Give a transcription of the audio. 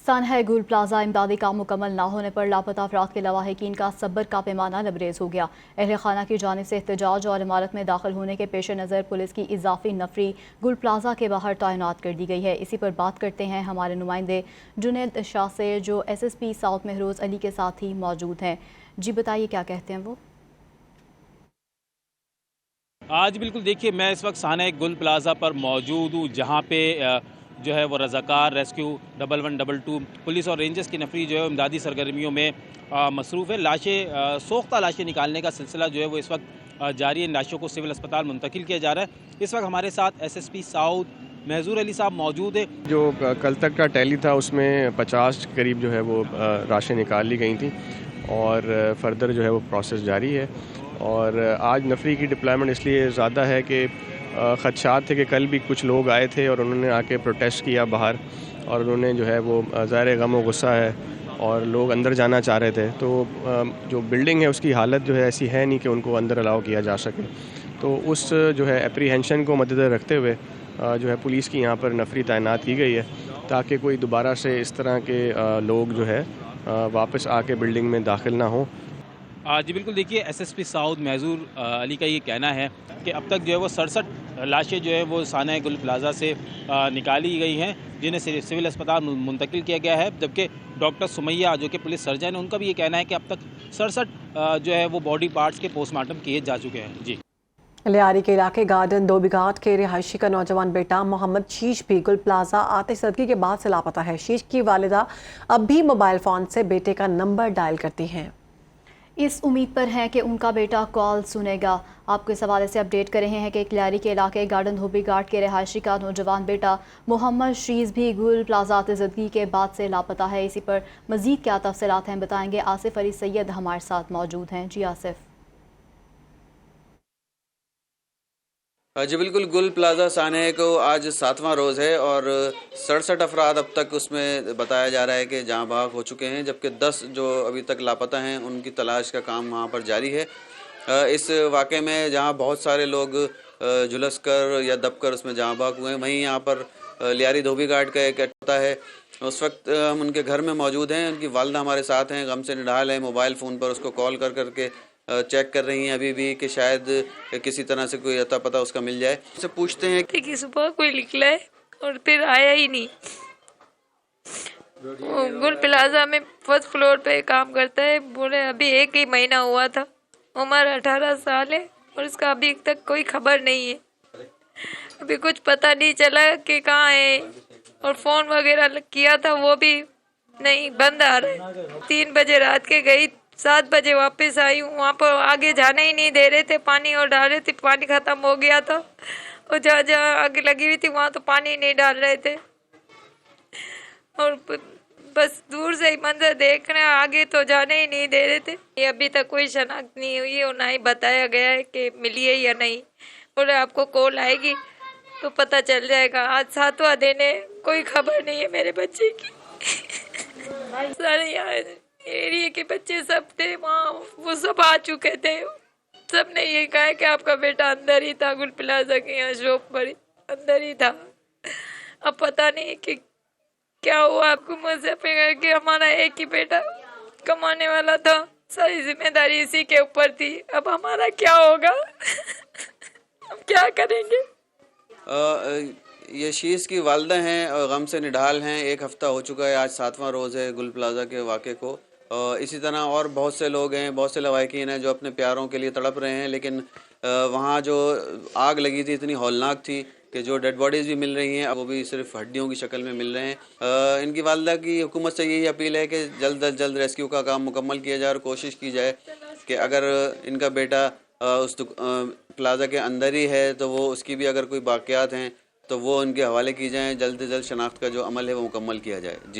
सानहा गुल प्लाजा इमदादी काम मुकम्मल न होने पर लापता अफराद के लवाहिकीन का सब्र का पैमाना लबरेज हो गया। अहल खाना की जानिब से एहतजाज और इमारत में दाखिल होने के पेश नज़र पुलिस की इजाफी नफरी गुल प्लाजा के बाहर तैनात कर दी गई है। इसी पर बात करते हैं हमारे नुमाइंदे जुनैद शाह से, जो SSP साउथ महरोज अली के साथ ही मौजूद हैं। जी बताइए, क्या कहते हैं वो? आज बिल्कुल देखिए, मैं इस वक्त सानहा गुल प्लाजा पर मौजूद हूँ, जहाँ पे जो है वो रज़ाकार रेस्क्यू 1112 पुलिस और रेंजर्स की नफरी जो है इमदादी सरगर्मियों में मसरूफ़ है। सोख्ता लाशें निकालने का सिलसिला जो है वो इस वक्त जारी है। इन लाशों को सिविल अस्पताल मुंतकिल किया जा रहा है। इस वक्त हमारे साथ SSP साउथ महजूर अली साहब मौजूद है। जो कल तक का टैली था उसमें 50 करीब जो है वो राशें निकाल ली गई थी और फर्दर जो है वो प्रोसेस जारी है। और आज नफरी की डिप्लॉयमेंट इसलिए ज़्यादा है कि ख़दशात थे कि कल भी कुछ लोग आए थे और उन्होंने आके प्रोटेस्ट किया बाहर, और उन्होंने जो है वो ज़ाहिर गम और गुस्सा है और लोग अंदर जाना चाह रहे थे। तो जो बिल्डिंग है उसकी हालत जो है ऐसी है नहीं कि उनको अंदर अलाउ किया जा सके। तो उस जो है एप्रीहेंशन को मद्देनज़र रखते हुए जो है पुलिस की यहाँ पर नफरी तैनात की गई है, ताकि कोई दोबारा से इस तरह के लोग जो है वापस आके बिल्डिंग में दाखिल ना हों। जी बिल्कुल देखिए, SSP साउथ महजूर अली का ये कहना है कि अब तक जो है वो 67 लाशें जो है वो सानहा गुल प्लाजा से निकाली गई हैं, जिन्हें सिविल अस्पताल मुंतकिल किया गया है। जबकि डॉक्टर सुमैया जो कि पुलिस सर्जन है, उनका भी ये कहना है कि अब तक 67 जो है वो बॉडी पार्ट्स के पोस्टमार्टम किए जा चुके हैं। जी, लियारी के इलाके गार्डन धोबीघाट के रिहायशी का नौजवान बेटा मोहम्मद शीश भी गुल प्लाजा आतिशज़दगी के बाद से लापता है। शीश की वालिदा अब भी मोबाइल फ़ोन से बेटे का नंबर डायल करती हैं। इस उम्मीद पर हैं कि उनका बेटा कॉल सुनेगा। आपको इस हवाले से अपडेट कर रहे हैं कि क्लियारी के इलाके गार्डन धोबीघाट के रिहायशी का नौजवान बेटा मोहम्मद शीज भी गुल प्लाजा आतिशज़दगी के बाद से लापता है। इसी पर मज़ीद क्या तफसीलात हैं, बताएंगे आसिफ अली सैयद हमारे साथ मौजूद हैं। जी आसिफ। जी बिल्कुल, गुल प्लाजा सानहा को आज 7वां रोज़ है और 67 अफराद अब तक उसमें बताया जा रहा है कि जहाँ भाग हो चुके हैं, जबकि 10 जो अभी तक लापता हैं उनकी तलाश का काम वहाँ पर जारी है। इस वाक़े में जहाँ बहुत सारे लोग झुलस कर या दब कर उसमें जहाँ भाग हुए हैं, वहीं यहाँ पर लियारी धोबीघाट का एक होता है। उस वक्त हम उनके घर में मौजूद हैं। उनकी वालदा हमारे साथ हैं, गम से निढाल है। मोबाइल फ़ोन पर उसको कॉल कर करके चेक कर रही हैं अभी भी कि शायद किसी तरह से कोई अता पता उसका मिल जाए। उससे पूछते हैं कि सुबह कोई निकला है और फिर आया ही नहीं। गुल प्लाजा में फर्स्ट फ्लोर पे काम करता है। बोले अभी 1 ही महीना हुआ था, उम्र 18 साल है और उसका अभी तक कोई खबर नहीं है। अभी कुछ पता नहीं चला कि कहाँ है, और फ़ोन वगैरह किया था वो भी नहीं, बंद आ रहा है। 3 बजे रात के गई, 7 बजे वापस आई हूँ। वहाँ पर आगे जाने ही नहीं दे रहे थे, पानी और डाल रहे थे। पानी ख़त्म हो गया था और जहाँ जहाँ आगे लगी हुई थी वहाँ तो पानी नहीं डाल रहे थे, और बस दूर से ही मंजर देख रहे हैं, आगे तो जाने ही नहीं दे रहे थे। ये अभी तक कोई शनाख्त नहीं हुई है और ना ही बताया गया है कि मिली है या नहीं। बोले आपको कॉल आएगी तो पता चल जाएगा। आज 7वां दिन है, कोई खबर नहीं है मेरे बच्चे की। सारे यहाँ एरिया के बच्चे सब थे वहाँ, वो सब आ चुके थे। सब ने ये कहा कि आपका बेटा अंदर ही था, गुल प्लाजा के यहाँ शॉप पर अंदर ही था। अब पता नहीं कि क्या हुआ। आपको मजे पे कि हमारा एक ही बेटा कमाने वाला था, सारी जिम्मेदारी इसी के ऊपर थी। अब हमारा क्या होगा? हम क्या करेंगे? ये शीश की वालदा हैं और गम से निढाल हैं। 1 हफ़्ता हो चुका है, आज 7वां रोज़ है गुल प्लाजा के वाक़े को। इसी तरह और बहुत से लोग हैं, बहुत से लवाहिकीन हैं जो अपने प्यारों के लिए तड़प रहे हैं, लेकिन वहाँ जो आग लगी थी इतनी हौलनाक थी कि जो डेड बॉडीज़ भी मिल रही हैं वो भी सिर्फ हड्डियों की शक्ल में मिल रहे हैं। इनकी वालदा की हुकूमत से यही अपील है कि जल्द अज जल्द रेस्क्यू का काम मुकम्मल किया जाए और कोशिश की जाए कि अगर इनका बेटा उस प्लाजा के अंदर ही है तो वो उसकी भी अगर कोई बाक़ियात हैं तो वो उनके हवाले की जाएँ। जल्द से जल्द शनाख्त का जो अमल है वो मुकम्मल किया जाए। जी।